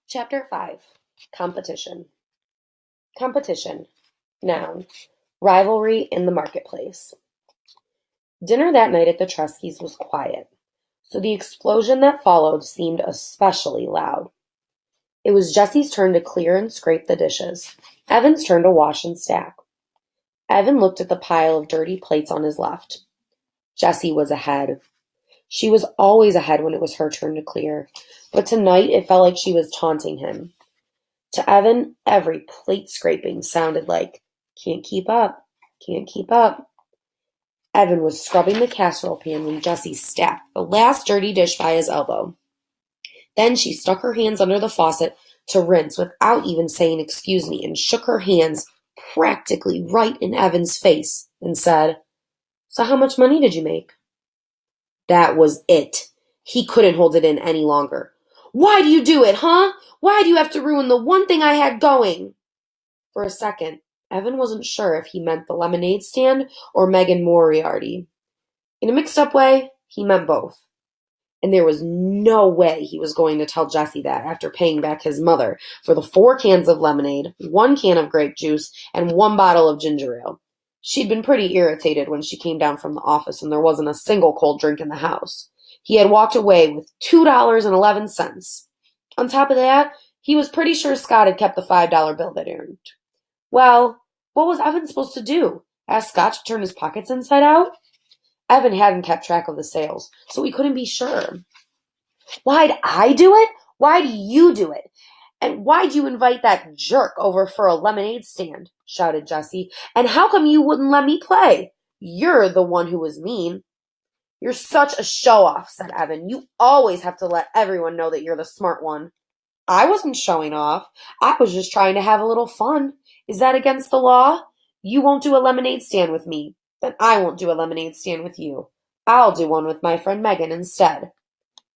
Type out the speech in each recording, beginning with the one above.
Chapter 5. Competition. Competition. Noun. Rivalry in the marketplace. Dinner that night at the Truskeys was quiet, so the explosion that followed seemed especially loud. It was Jessie's turn to clear and scrape the dishes. Evan's turn to wash and stack. Evan looked at the pile of dirty plates on his left. Jessie was ahead. She was always ahead when it was her turn to clear, but tonight it felt like she was taunting him. To Evan, every plate scraping sounded like, "Can't keep up, can't keep up." Evan was scrubbing the casserole pan when Jessie stacked the last dirty dish by his elbow. Then she stuck her hands under the faucet to rinse without even saying excuse me and shook her hands practically right in Evan's face and said, "So how much money did you make?" That was it. He couldn't hold it in any longer. "Why do you do it, huh? Why do you have to ruin the one thing I had going?" For a second, Evan wasn't sure if he meant the lemonade stand or Megan Moriarty. In a mixed-up way, he meant both. And there was no way he was going to tell Jessie that after paying back his mother for the 4 cans of lemonade, 1 can of grape juice, and 1 bottle of ginger ale. She'd been pretty irritated when she came down from the office and there wasn't a single cold drink in the house. He had walked away with $2.11. On top of that, he was pretty sure Scott had kept the $5 bill that earned. Well, what was Evan supposed to do? Ask Scott to turn his pockets inside out? Evan hadn't kept track of the sales, so he couldn't be sure. "Why'd I do it? Why'd you do it? And why'd you invite that jerk over for a lemonade stand?" shouted Jessie. "And how come you wouldn't let me play? You're the one who was mean." "You're such a show-off," said Evan. "You always have to let everyone know that you're the smart one." "I wasn't showing off. I was just trying to have a little fun. Is that against the law? You won't do a lemonade stand with me. Then I won't do a lemonade stand with you. I'll do one with my friend Megan instead."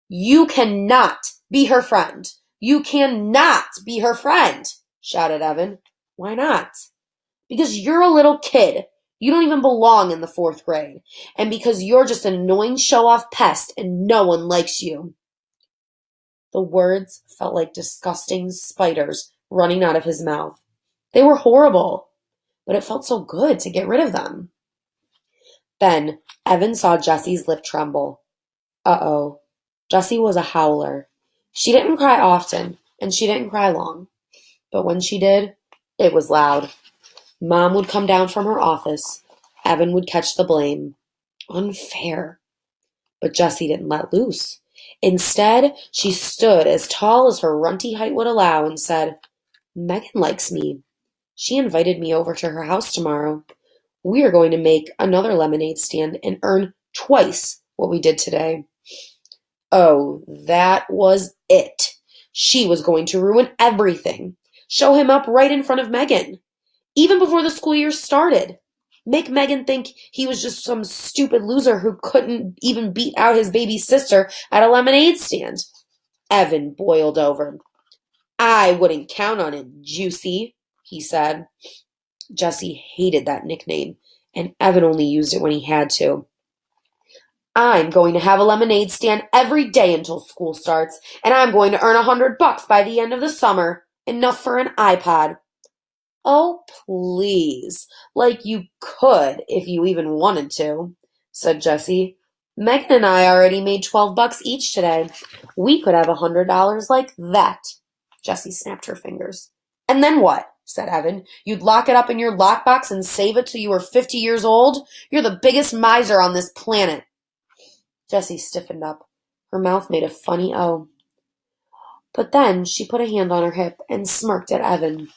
"You cannot be her friend. You cannot be her friend," shouted Evan. "Why not?" "Because you're a little kid. You don't even belong in the 4th grade. And because you're just an annoying show-off pest and no one likes you." The words felt like disgusting spiders running out of his mouth. They were horrible, but it felt so good to get rid of them. Then Evan saw Jessie's lip tremble. Uh-oh. Jessie was a howler. She didn't cry often, and she didn't cry long. But when she did, it was loud. Mom would come down from her office. Evan would catch the blame. Unfair. But Jessie didn't let loose. Instead, she stood as tall as her runty height would allow and said, "Megan likes me. She invited me over to her house tomorrow. We are going to make another lemonade stand and earn twice what we did today." Oh, that was it. She was going to ruin everything. Show him up right in front of Megan. Even before the school year started. Make Megan think he was just some stupid loser who couldn't even beat out his baby sister at a lemonade stand. Evan boiled over. "I wouldn't count on it, Juicy," he said. Jessie hated that nickname, and Evan only used it when he had to. "I'm going to have a lemonade stand every day until school starts, and I'm going to earn $100 by the end of the summer. Enough for an iPod." "Oh, please. Like you could if you even wanted to," said Jessie. "Megan and I already made $12 each today. We could have $100 like that." Jessie snapped her fingers. "And then what?" said Evan. "You'd lock it up in your lockbox and save it till you were 50 years old? You're the biggest miser on this planet." Jessie stiffened up. Her mouth made a funny O. But then she put a hand on her hip and smirked at Evan.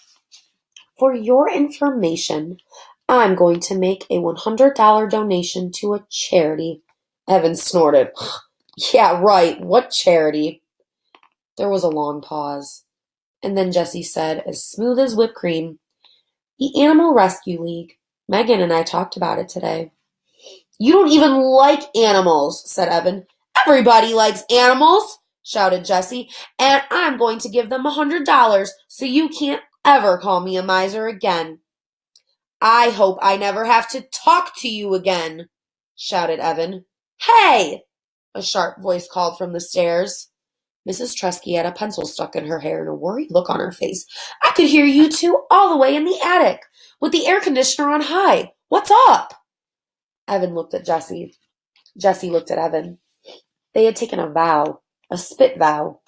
"For your information, I'm going to make a $100 donation to a charity." Evan snorted. "Yeah, right. What charity?" There was a long pause. And then Jessie said, as smooth as whipped cream, "The Animal Rescue League. Megan and I talked about it today." "You don't even like animals," said Evan. "Everybody likes animals," shouted Jessie. "And I'm going to give them $100 so you can't ever call me a miser again." "I hope I never have to talk to you again," shouted Evan. "Hey!" a sharp voice called from the stairs. Mrs. Tresky had a pencil stuck in her hair and a worried look on her face. I could hear you two all the way in the attic, with the air conditioner on high. What's up? Evan looked at Jessie. Jessie looked at Evan. They had taken a vow, a spit vow.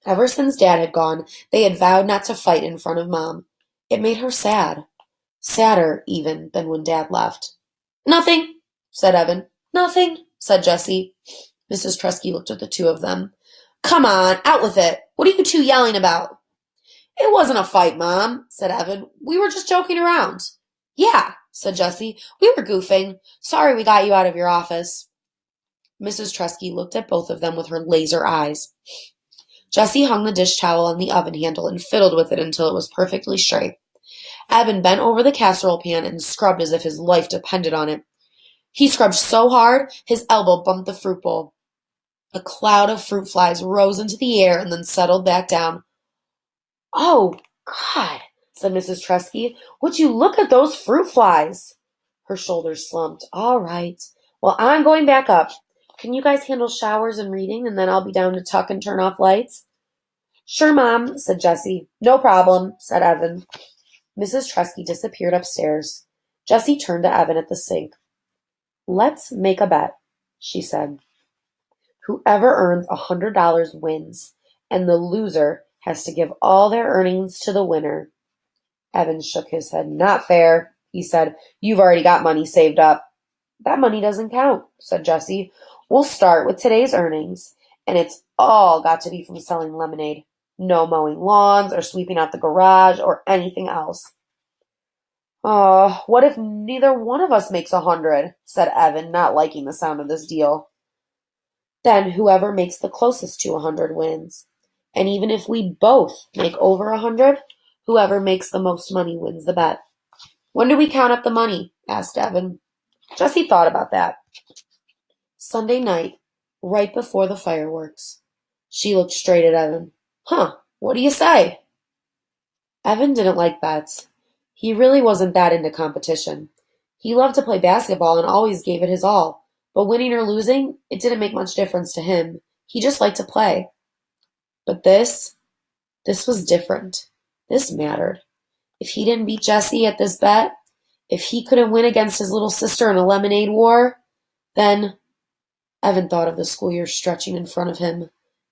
Ever since Dad had gone, they had vowed not to fight in front of Mom. It made her sad. Sadder, even, than when Dad left. Nothing, said Evan. Nothing, said Jessie. Mrs. Tresky looked at the two of them. Come on, out with it. What are you two yelling about? It wasn't a fight, Mom, said Evan. We were just joking around. Yeah, said Jessie. We were goofing. Sorry we got you out of your office. Mrs. Tresky looked at both of them with her laser eyes. Jessie hung the dish towel on the oven handle and fiddled with it until it was perfectly straight. Evan bent over the casserole pan and scrubbed as if his life depended on it. He scrubbed so hard, his elbow bumped the fruit bowl. A cloud of fruit flies rose into the air and then settled back down. Oh, God, said Mrs. Tresky. Would you look at those fruit flies? Her shoulders slumped. All right. Well, I'm going back up. Can you guys handle showers and reading, and then I'll be down to tuck and turn off lights? Sure, Mom, said Jessie. No problem, said Evan. Mrs. Tresky disappeared upstairs. Jessie turned to Evan at the sink. Let's make a bet, she said. Whoever earns $100 wins, and the loser has to give all their earnings to the winner. Evan shook his head. Not fair, he said. You've already got money saved up. That money doesn't count, said Jessie. We'll start with today's earnings, and it's all got to be from selling lemonade. No mowing lawns or sweeping out the garage or anything else. Oh, what if neither one of us makes 100, said Evan, not liking the sound of this deal. Then whoever makes the closest to 100 wins. And even if we both make over 100, whoever makes the most money wins the bet. When do we count up the money? Asked Evan. Jessie thought about that. Sunday night, right before the fireworks. She looked straight at Evan. Huh, what do you say? Evan didn't like bets. He really wasn't that into competition. He loved to play basketball and always gave it his all, but winning or losing, it didn't make much difference to him. He just liked to play. But this was different. This mattered. If he didn't beat Jessie at this bet, if he couldn't win against his little sister in a lemonade war, then Evan thought of the school year stretching in front of him.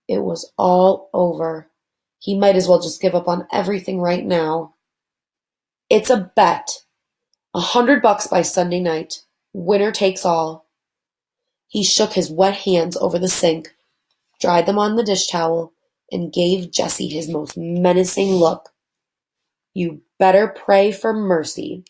It was all over. He might as well just give up on everything right now. It's a bet. $100 by Sunday night. Winner takes all. He shook his wet hands over the sink, dried them on the dish towel, and gave Jessie his most menacing look. You better pray for mercy.